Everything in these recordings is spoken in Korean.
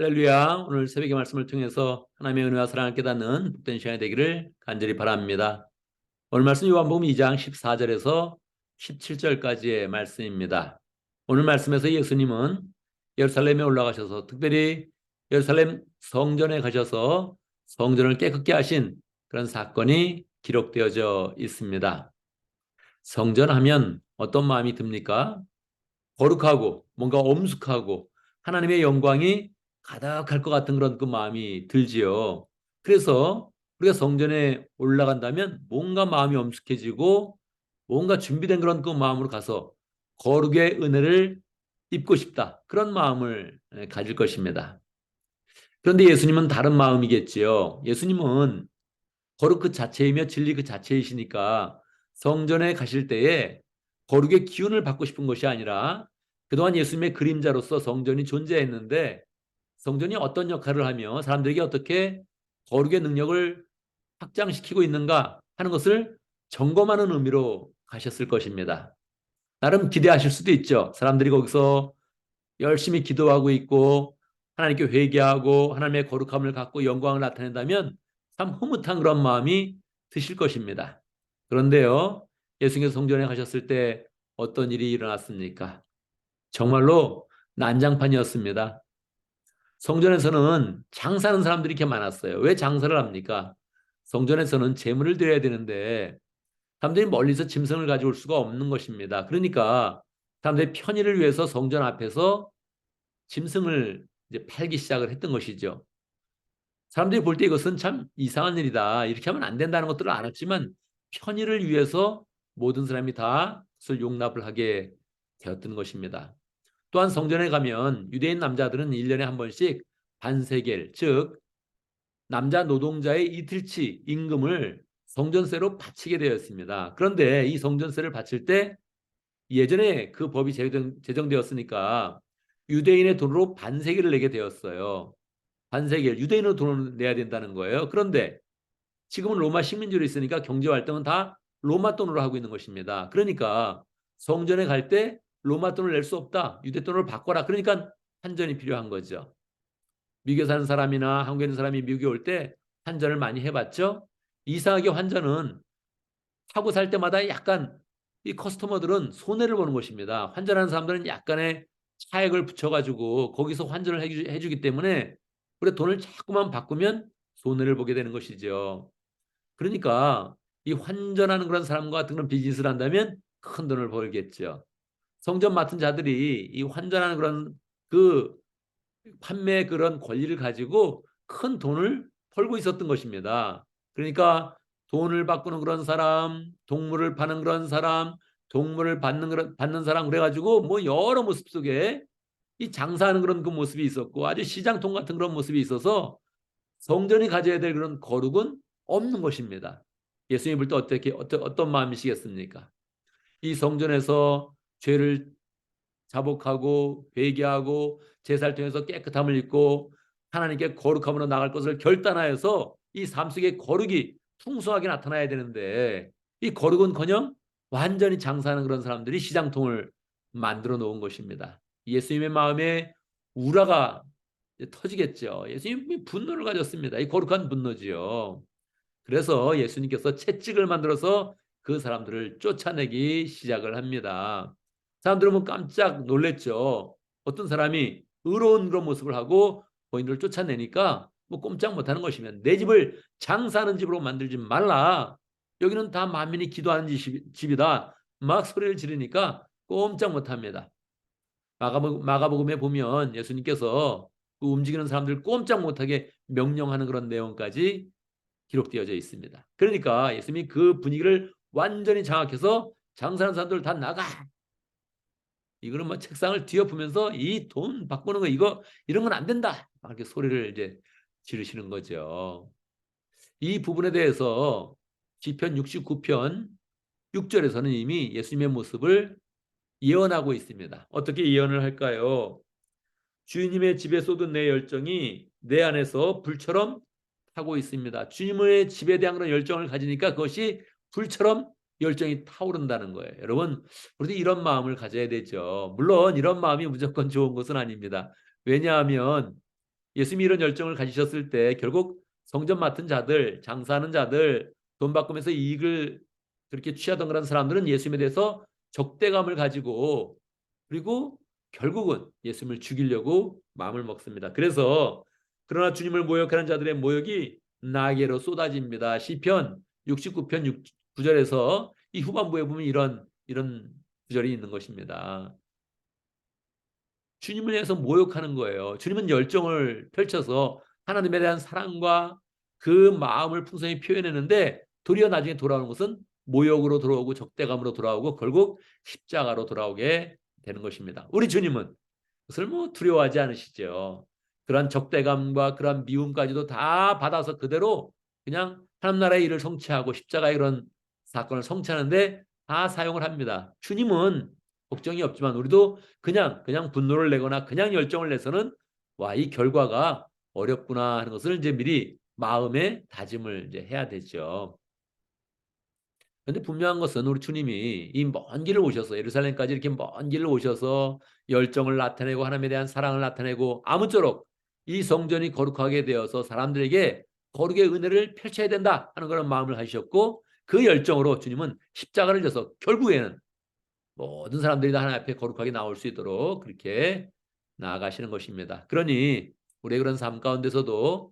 할렐루야. 오늘 새벽의 말씀을 통해서 하나님의 은혜와 사랑을 깨닫는 복된 시간이 되기를 간절히 바랍니다. 오늘 말씀 요한복음 2장 14절에서 17절까지의 말씀입니다. 오늘 말씀에서 예수님은 예루살렘에 올라가셔서 특별히 예루살렘 성전에 가셔서 성전을 깨끗게 하신 그런 사건이 기록되어져 있습니다. 성전하면 어떤 마음이 듭니까? 거룩하고 뭔가 엄숙하고 하나님의 영광이 가득할 것 같은 그런 그 마음이 들지요. 그래서 우리가 성전에 올라간다면 뭔가 마음이 엄숙해지고 뭔가 준비된 그런 그 마음으로 가서 거룩의 은혜를 입고 싶다. 그런 마음을 가질 것입니다. 그런데 예수님은 다른 마음이겠지요. 예수님은 거룩 그 자체이며 진리 그 자체이시니까 성전에 가실 때에 거룩의 기운을 받고 싶은 것이 아니라 그동안 예수님의 그림자로서 성전이 존재했는데 성전이 어떤 역할을 하며 사람들에게 어떻게 거룩의 능력을 확장시키고 있는가 하는 것을 점검하는 의미로 가셨을 것입니다. 나름 기대하실 수도 있죠. 사람들이 거기서 열심히 기도하고 있고 하나님께 회개하고 하나님의 거룩함을 갖고 영광을 나타낸다면 참 흐뭇한 그런 마음이 드실 것입니다. 그런데요, 예수님께서 성전에 가셨을 때 어떤 일이 일어났습니까? 정말로 난장판이었습니다. 성전에서는 장사하는 사람들이 이렇게 많았어요. 왜 장사를 합니까? 성전에서는 제물을 드려야 되는데 사람들이 멀리서 짐승을 가져올 수가 없는 것입니다. 그러니까 사람들의 편의를 위해서 성전 앞에서 짐승을 이제 팔기 시작을 했던 것이죠. 사람들이 볼 때 이것은 참 이상한 일이다. 이렇게 하면 안 된다는 것들을 알았지만 편의를 위해서 모든 사람이 다 그것을 용납을 하게 되었던 것입니다. 또한 성전에 가면 유대인 남자들은 1년에 한 번씩 반세겔, 즉 남자 노동자의 이틀치 임금을 성전세로 바치게 되었습니다. 그런데 이 성전세를 바칠 때 예전에 그 법이 제정되었으니까 유대인의 돈으로 반세겔을 내게 되었어요. 반세겔, 유대인으로 돈을 내야 된다는 거예요. 그런데 지금은 로마 식민지로 있으니까 경제활동은 다 로마 돈으로 하고 있는 것입니다. 그러니까 성전에 갈 때 로마 돈을 낼 수 없다. 유대 돈으로 바꿔라. 그러니까 환전이 필요한 거죠. 미국에 사는 사람이나 한국에 있는 사람이 미국에 올 때 환전을 많이 해봤죠. 이상하게 환전은 하고 살 때마다 약간 이 커스터머들은 손해를 보는 것입니다. 환전하는 사람들은 약간의 차액을 붙여가지고 거기서 환전을 해주기 때문에 우리가 돈을 자꾸만 바꾸면 손해를 보게 되는 것이죠. 그러니까 이 환전하는 그런 사람과 같은 그런 비즈니스를 한다면 큰 돈을 벌겠죠. 성전 맡은 자들이 이 환전하는 그런 그 판매 그런 권리를 가지고 큰 돈을 벌고 있었던 것입니다. 그러니까 돈을 바꾸는 그런 사람, 동물을 파는 그런 사람, 동물을 받는 사람 그래가지고 뭐 여러 모습 속에 이 장사하는 그런 그 모습이 있었고 아주 시장통 같은 그런 모습이 있어서 성전이 가져야 될 그런 거룩은 없는 것입니다. 예수님 볼 때 어떤 마음이시겠습니까? 이 성전에서 죄를 자복하고 회개하고 제사를 통해서 깨끗함을 입고 하나님께 거룩함으로 나갈 것을 결단하여서 이 삶 속에 거룩이 풍성하게 나타나야 되는데 이 거룩은커녕 완전히 장사하는 그런 사람들이 시장통을 만들어 놓은 것입니다. 예수님의 마음에 우라가 터지겠죠. 예수님이 분노를 가졌습니다. 이 거룩한 분노지요. 그래서 예수님께서 채찍을 만들어서 그 사람들을 쫓아내기 시작을 합니다. 사람들은 뭐 깜짝 놀랬죠. 어떤 사람이 의로운 그런 모습을 하고 본인들을 쫓아내니까 뭐 꼼짝 못하는 것이면 내 집을 장사하는 집으로 만들지 말라. 여기는 다 만민이 기도하는 집이다. 막 소리를 지르니까 꼼짝 못합니다. 마가복음에 보면 예수님께서 그 움직이는 사람들 꼼짝 못하게 명령하는 그런 내용까지 기록되어져 있습니다. 그러니까 예수님이 그 분위기를 완전히 장악해서 장사하는 사람들 다 나가. 이거는 뭐 책상을 뒤엎으면서 이 돈 바꾸는 거 이거 이런 건 안 된다. 이렇게 소리를 이제 지르시는 거죠. 이 부분에 대해서 시편 69편 6절에서는 이미 예수님의 모습을 예언하고 있습니다. 어떻게 예언을 할까요? 주님의 집에 쏟은 내 열정이 내 안에서 불처럼 타고 있습니다. 주님의 집에 대한 그런 열정을 가지니까 그것이 불처럼 열정이 타오른다는 거예요. 여러분, 우리도 이런 마음을 가져야 되죠. 물론 이런 마음이 무조건 좋은 것은 아닙니다. 왜냐하면 예수님이 이런 열정을 가지셨을 때 결국 성전 맡은 자들, 장사하는 자들, 돈 바꾸면서 이익을 그렇게 취하던 그런 사람들은 예수님에 대해서 적대감을 가지고 그리고 결국은 예수님을 죽이려고 마음을 먹습니다. 그래서 그러나 주님을 모욕하는 자들의 모욕이 나에게로 쏟아집니다. 시편 69편 9절에서 이 후반부에 보면 이런 구절이 있는 것입니다. 주님을 위해서 모욕하는 거예요. 주님은 열정을 펼쳐서 하나님에 대한 사랑과 그 마음을 풍성히 표현했는데 도리어 나중에 돌아오는 것은 모욕으로 돌아오고 적대감으로 돌아오고 결국 십자가로 돌아오게 되는 것입니다. 우리 주님은 그것을 뭐 두려워하지 않으시죠. 그러한 적대감과 그러한 미움까지도 다 받아서 그대로 그냥 하나님 나라의 일을 성취하고 십자가의 그런 사건을 성취하는데 다 사용을 합니다. 주님은 걱정이 없지만 우리도 그냥 분노를 내거나 그냥 열정을 내서는 와, 이 결과가 어렵구나 하는 것을 이제 미리 마음에 다짐을 이제 해야 되죠. 그런데 분명한 것은 우리 주님이 이 먼 길을 오셔서 예루살렘까지 이렇게 먼 길을 오셔서 열정을 나타내고 하나님에 대한 사랑을 나타내고 아무쪼록 이 성전이 거룩하게 되어서 사람들에게 거룩의 은혜를 펼쳐야 된다 하는 그런 마음을 하셨고 그 열정으로 주님은 십자가를 져서 결국에는 모든 사람들이 다 하나님 앞에 거룩하게 나올 수 있도록 그렇게 나아가시는 것입니다. 그러니 우리의 그런 삶 가운데서도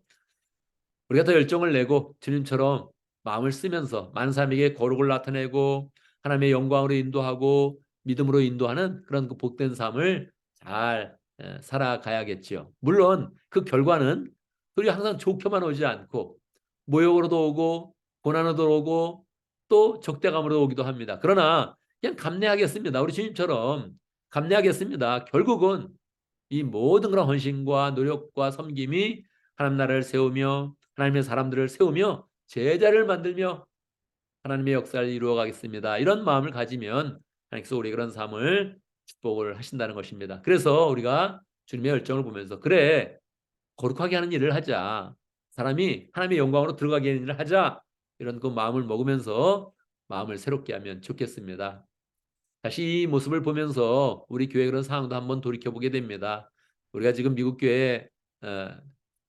우리가 더 열정을 내고 주님처럼 마음을 쓰면서 많은 사람에게 거룩을 나타내고 하나님의 영광으로 인도하고 믿음으로 인도하는 그런 그 복된 삶을 잘 살아가야겠지요. 물론 그 결과는 그리 항상 좋게만 오지 않고 모욕으로도 오고 고난으로도 오고 또 적대감으로 오기도 합니다. 그러나 그냥 감내하겠습니다. 우리 주님처럼 감내하겠습니다. 결국은 이 모든 그런 헌신과 노력과 섬김이 하나님 나라를 세우며 하나님의 사람들을 세우며 제자를 만들며 하나님의 역사를 이루어 가겠습니다. 이런 마음을 가지면 하나님께서 우리 그런 삶을 축복을 하신다는 것입니다. 그래서 우리가 주님의 열정을 보면서 그래 거룩하게 하는 일을 하자. 사람이 하나님의 영광으로 들어가게 하는 일을 하자. 이런 그 마음을 먹으면서 마음을 새롭게 하면 좋겠습니다. 다시 이 모습을 보면서 우리 교회 그런 상황도 한번 돌이켜보게 됩니다. 우리가 지금 미국 교회에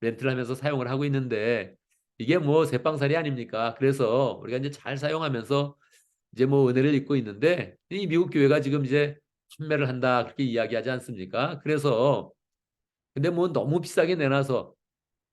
렌트를 하면서 사용을 하고 있는데 이게 뭐 새빵살이 아닙니까? 그래서 우리가 이제 잘 사용하면서 이제 뭐 은혜를 입고 있는데 이 미국 교회가 지금 이제 판매를 한다 그렇게 이야기하지 않습니까? 그래서 근데 뭐 너무 비싸게 내놔서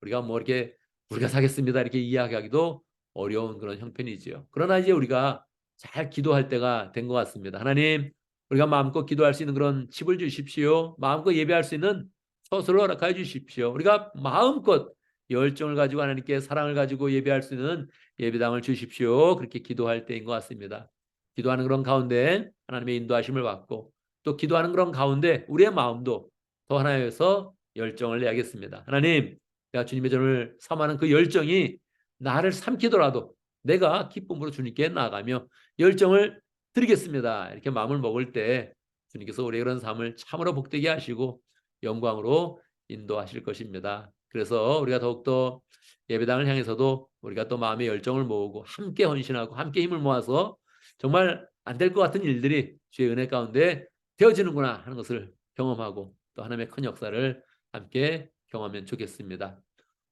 우리가 뭐 이렇게 우리가 사겠습니다 이렇게 이야기하기도 어려운 그런 형편이지요. 그러나 이제 우리가 잘 기도할 때가 된 것 같습니다. 하나님, 우리가 마음껏 기도할 수 있는 그런 칩을 주십시오. 마음껏 예배할 수 있는 처소를 허락해 주십시오. 우리가 마음껏 열정을 가지고 하나님께 사랑을 가지고 예배할 수 있는 예배당을 주십시오. 그렇게 기도할 때인 것 같습니다. 기도하는 그런 가운데 하나님의 인도하심을 받고 또 기도하는 그런 가운데 우리의 마음도 더 하나에서 열정을 내야겠습니다. 하나님, 내가 주님의 전을 삼하는 그 열정이 나를 삼키더라도 내가 기쁨으로 주님께 나아가며 열정을 드리겠습니다. 이렇게 마음을 먹을 때 주님께서 우리의 그런 삶을 참으로 복되게 하시고 영광으로 인도하실 것입니다. 그래서 우리가 더욱더 예배당을 향해서도 우리가 또 마음의 열정을 모으고 함께 헌신하고 함께 힘을 모아서 정말 안 될 것 같은 일들이 주의 은혜 가운데 되어지는구나 하는 것을 경험하고 또 하나님의 큰 역사를 함께 경험하면 좋겠습니다.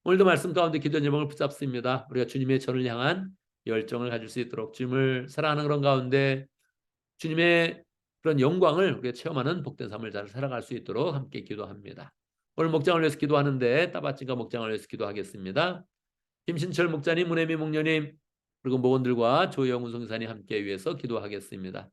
오늘도 말씀 가운데 기도 제목을 붙잡습니다. 우리가 주님의 전을 향한 열정을 가질 수 있도록 주님을 사랑하는 그런 가운데 주님의 그런 영광을 우리가 체험하는 복된 삶을 잘 살아갈 수 있도록 함께 기도합니다. 오늘 목장을 위해서 기도하는데 따바친가 목장을 위해서 기도하겠습니다. 김신철 목자님, 문혜미 목녀님 그리고 목원들과 조영훈 성사님 함께 위해서 기도하겠습니다.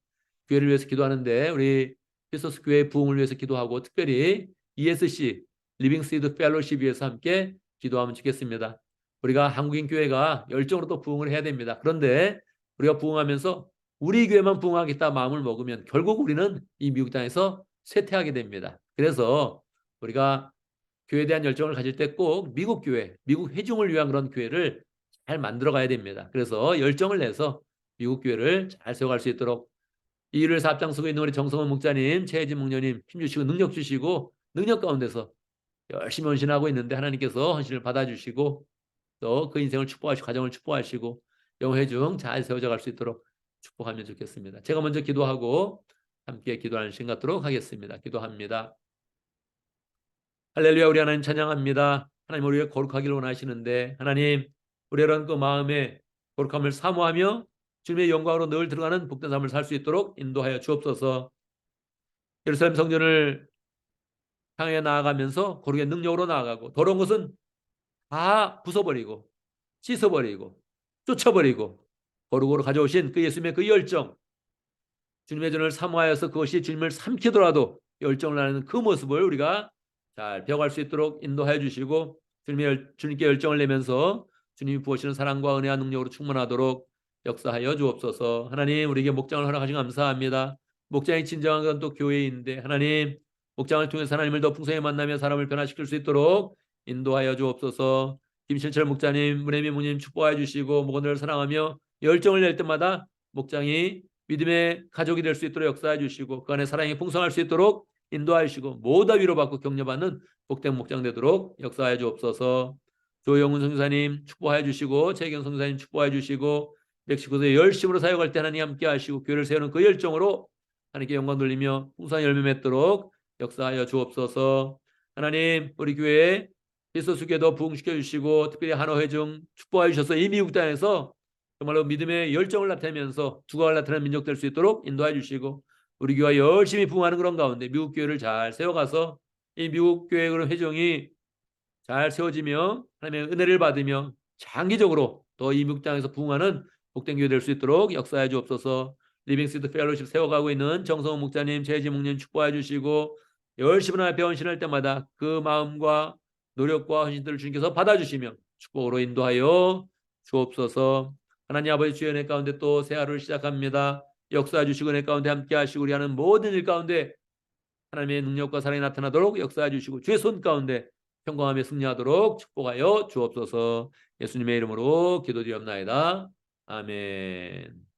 교회를 위해서 기도하는데 우리 크리스토스 교회 부흥을 위해서 기도하고 특별히 ESC 리빙시드 펠로십 위해서 함께 기도하면 좋겠습니다. 우리가 한국인 교회가 열정으로 또 부흥을 해야 됩니다. 그런데 우리가 부흥하면서 우리 교회만 부흥하겠다 마음을 먹으면 결국 우리는 이 미국 땅에서 쇠퇴하게 됩니다. 그래서 우리가 교회에 대한 열정을 가질 때 꼭 미국 교회, 미국 회중을 위한 그런 교회를 잘 만들어 가야 됩니다. 그래서 열정을 내서 미국 교회를 잘 세워갈 수 있도록 이 일을 앞장서고 있는 우리 정성원 목자님, 최혜진 목녀님 힘주시고 능력 주시고 능력 가운데서 열심히 헌신하고 있는데 하나님께서 헌신을 받아주시고 또 그 인생을 축복하시고 가정을 축복하시고 영회중 잘 세워져 갈 수 있도록 축복하면 좋겠습니다. 제가 먼저 기도하고 함께 기도하는 시간 갖도록 하겠습니다. 기도합니다. 할렐루야. 우리 하나님 찬양합니다. 하나님 우리가 거룩하기를 원하시는데 하나님 우리는 그 마음에 거룩함을 사모하며 주님의 영광으로 늘 들어가는 복된 삶을 살 수 있도록 인도하여 주옵소서. 예루살렘 성전을 향해 나아가면서 거룩의 능력으로 나아가고 더러운 것은 다 부숴버리고 씻어버리고 쫓아버리고 거룩으로 가져오신 그 예수님의 그 열정, 주님의 전을 사모하여서 그것이 주님을 삼키더라도 열정을 하는 그 모습을 우리가 잘 배워갈 수 있도록 인도하여 주시고 주님께 열정을 내면서 주님이 부으시는 사랑과 은혜와 능력으로 충만하도록 역사하여 주옵소서. 하나님 우리에게 목장을 허락하신 감사합니다. 목장이 진정한 건 또 교회인데 하나님 목장을 통해서 하나님을 더 풍성히 만나며 사람을 변화시킬 수 있도록 인도하여 주옵소서. 김실철 목자님, 문혜미 목님 축복하여 주시고 목원들을 사랑하며 열정을 낼 때마다 목장이 믿음의 가족이 될 수 있도록 역사해 주시고 그 안에 사랑이 풍성할 수 있도록 인도하여 주시고 모두 위로받고 격려받는 복된 목장 되도록 역사해 주옵소서. 조영훈 선교사님 축복하여 주시고 최경 선교사님 축복하여 주시고 멕시코에서 열심으로 사역할 때 하나님 함께 하시고 교회를 세우는 그 열정으로 하나님께 영광 돌리며 풍성한 열매 맺도록 역사하여 주옵소서. 하나님 우리 교회에 그리스도께 더 부흥시켜 주시고 특별히 한화회중 축복하여 주셔서 이 미국 땅에서 정말로 믿음의 열정을 나타내면서 두각을 나타내는 민족 될 수 있도록 인도해 주시고 우리 교회가 열심히 부흥하는 그런 가운데 미국 교회를 잘 세워가서 이 미국 교회 그런 회종이 잘 세워지며 하나님의 은혜를 받으며 장기적으로 더 이 미국 땅에서 부흥하는 복된 교회 될 수 있도록 역사해 주옵소서. 리빙시드 펠로십 세워가고 있는 정성호 목자님, 최혜진 목님 축복해 주시고 열심히 하나님 헌신할 때마다 그 마음과 노력과 헌신들을 주님께서 받아주시며 축복으로 인도하여 주옵소서. 하나님 아버지 주의 은혜 가운데 또 새 하루를 시작합니다. 역사해 주시고 은혜 가운데 함께 하시고 우리 하는 모든 일 가운데 하나님의 능력과 사랑이 나타나도록 역사해 주시고 주의 손 가운데 평강하며 승리하도록 축복하여 주옵소서. 예수님의 이름으로 기도드리옵나이다. 아멘.